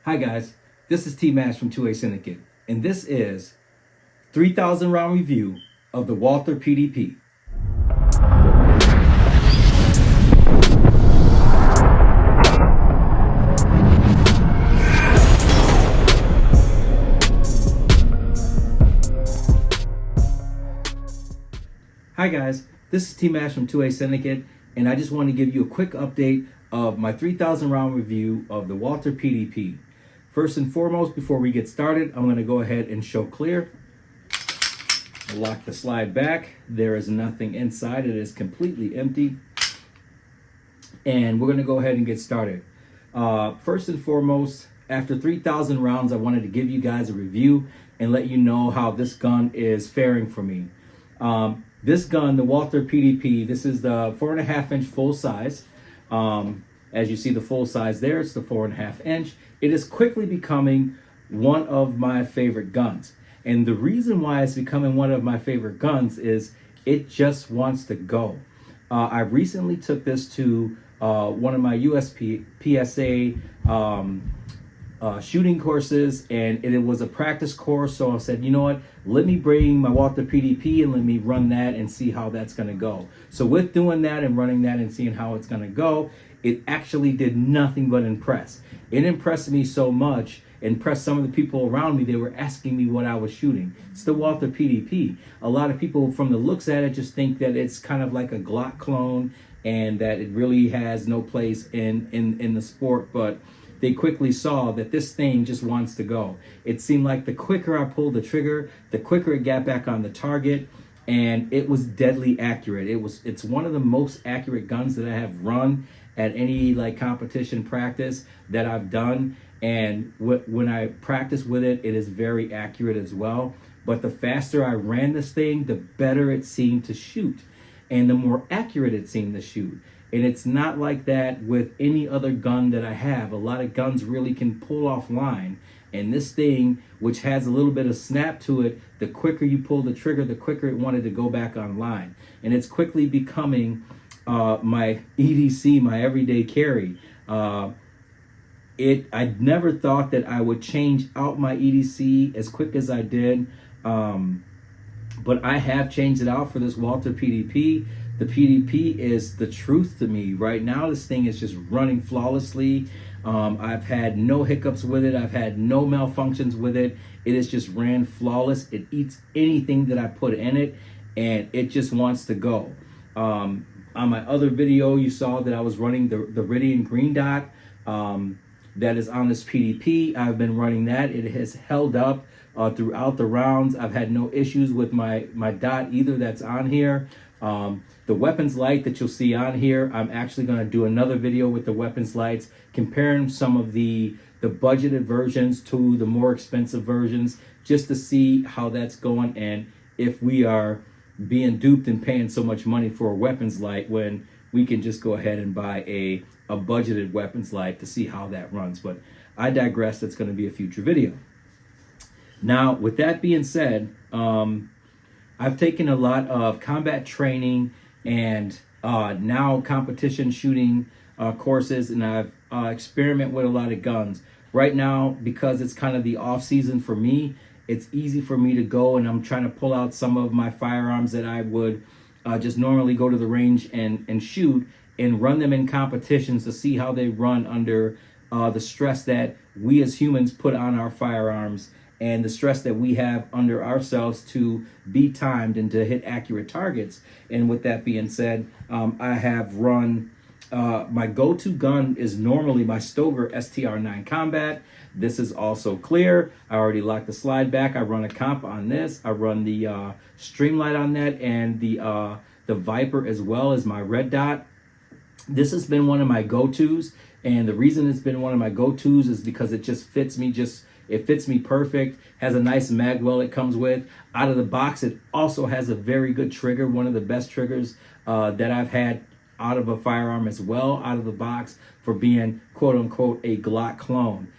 Hi guys, this is T-Mash from 2A Syndicate, and this is 3,000 round review of the Walther PDP. Hi guys, this is T-Mash from 2A Syndicate, and I just want to give you a quick update of my 3,000 round review of the Walther PDP. First and foremost, before we get started, I'm going to go ahead and show clear. I'll lock the slide back. There is nothing inside. It is completely empty. And we're going to go ahead and get started. First and foremost, after 3,000 rounds, I wanted to give you guys a review and let you know how this gun is faring for me. This gun, the Walther PDP, this is the 4.5 inch full size. As you see the full size there, it's the 4.5 inch. It is quickly becoming one of my favorite guns. And the reason why it's becoming one of my favorite guns is it just wants to go. I recently took this to one of my PSA shooting courses, and it was a practice course. So I said, you know what, let me bring my Walther PDP and let me run that and see how that's going to go. So with doing that and running that and seeing how it's going to go, it actually did nothing but impress. It impressed me so much, impressed some of the people around me. They were asking me what I was shooting. It's the Walther PDP. A lot of people from the looks at it just think that it's kind of like a Glock clone and that it really has no place in the sport, but they quickly saw that this thing just wants to go. It seemed like the quicker I pulled the trigger, the quicker it got back on the target, and it was deadly accurate. It's one of the most accurate guns that I have run at any like competition practice that I've done. And when I practice with it, it is very accurate as well. But the faster I ran this thing, the better it seemed to shoot, and the more accurate it seemed to shoot. And it's not like that with any other gun that I have. A lot of guns really can pull offline. And this thing, which has a little bit of snap to it, the quicker you pull the trigger, the quicker it wanted to go back online. And it's quickly becoming my EDC, my everyday carry. I never thought that I would change out my EDC as quick as I did. But I have changed it out for this Walther PDP. The PDP is the truth to me. Right now, this thing is just running flawlessly. I've had no hiccups with it. I've had no malfunctions with it. It is just ran flawless. It eats anything that I put in it, and it just wants to go. On my other video, you saw that I was running the Iridium Green Dot that is on this PDP. I've been running that. It has held up throughout the rounds. I've had no issues with my dot either that's on here. The weapons light that you'll see on here, I'm actually going to do another video with the weapons lights, comparing some of the budgeted versions to the more expensive versions, just to see how that's going and if we are being duped and paying so much money for a weapons light when we can just go ahead and buy a budgeted weapons light to see how that runs. But I digress. That's going to be a future video. Now, with that being said, I've taken a lot of combat training and now competition shooting courses, and I've experimented with a lot of guns. Right now, because it's kind of the off season for me, it's easy for me to go, and I'm trying to pull out some of my firearms that I would just normally go to the range and shoot and run them in competitions to see how they run under the stress that we as humans put on our firearms and the stress that we have under ourselves to be timed and to hit accurate targets. And with that being said, I have run, my go-to gun is normally my Stoeger STR9 Combat. This is also clear. I already locked the slide back. I run a comp on this. I run the Streamlight on that, and the Viper as well as my red dot. This has been one of my go-tos, and the reason it's been one of my go-tos is because it just fits me it fits me perfect, has a nice mag well it comes with. Out of the box, it also has a very good trigger, one of the best triggers that I've had out of a firearm as well, out of the box, for being quote-unquote a Glock clone.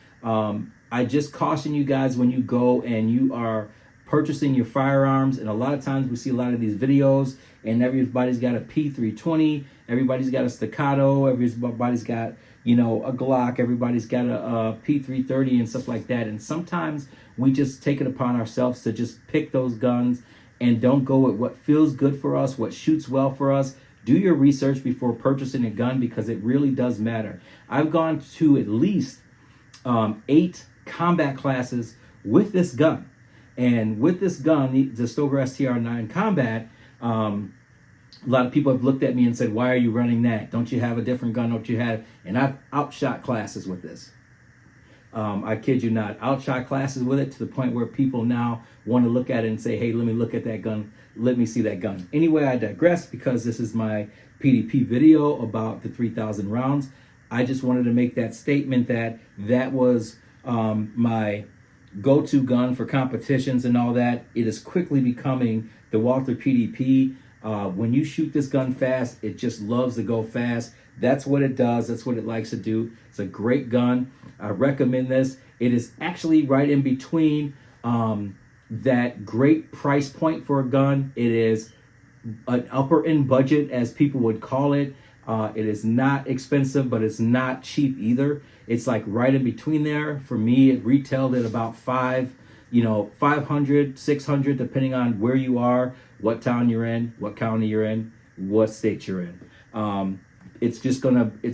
I just caution you guys when you go and you are purchasing your firearms, and a lot of times we see a lot of these videos and everybody's got a P320, everybody's got a staccato, everybody's got, a Glock. Everybody's got a P330 and stuff like that. And sometimes we just take it upon ourselves to just pick those guns and don't go with what feels good for us, what shoots well for us. Do your research before purchasing a gun, because it really does matter. I've gone to at least 8 combat classes with this gun. And with this gun, the Stoeger STR9 Combat, a lot of people have looked at me and said, why are you running that? Don't you have a different gun? Don't you have? And I've outshot classes with this. I kid you not, outshot classes with it to the point where people now want to look at it and say, hey, let me look at that gun. Let me see that gun. Anyway, I digress, because this is my PDP video about the 3,000 rounds. I just wanted to make that statement that was my go-to gun for competitions and all that. It is quickly becoming the Walther PDP. When you shoot this gun fast, it just loves to go fast. That's what it does. That's what it likes to do. It's a great gun. I recommend this. It is actually right in between that great price point for a gun. It is an upper end budget, as people would call it. It is not expensive, but it's not cheap either. It's like right in between there. For me, it retailed at about $500, $600, depending on where you are, what town you're in, what county you're in, what state you're in. It's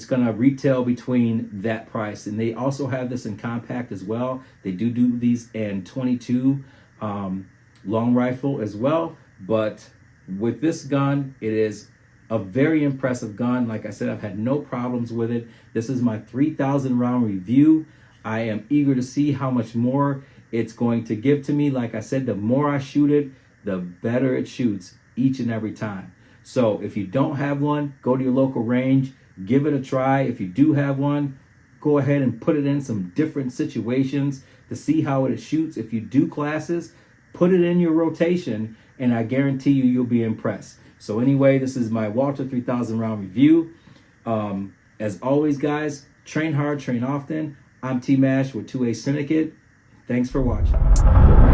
gonna retail between that price. And they also have this in compact as well. They do these in 22 long rifle as well. But with this gun, it is a very impressive gun. Like I said, I've had no problems with it. This is my 3,000 round review. I am eager to see how much more it's going to give to me. Like I said, the more I shoot it, the better it shoots each and every time. So if you don't have one, go to your local range, give it a try. If you do have one, go ahead and put it in some different situations to see how it shoots. If you do classes, put it in your rotation, and I guarantee you'll be impressed. So anyway, this is my Walther 3,000 round review. As always, guys, train hard, train often. I'm T-Mash with 2A Syndicate. Thanks for watching.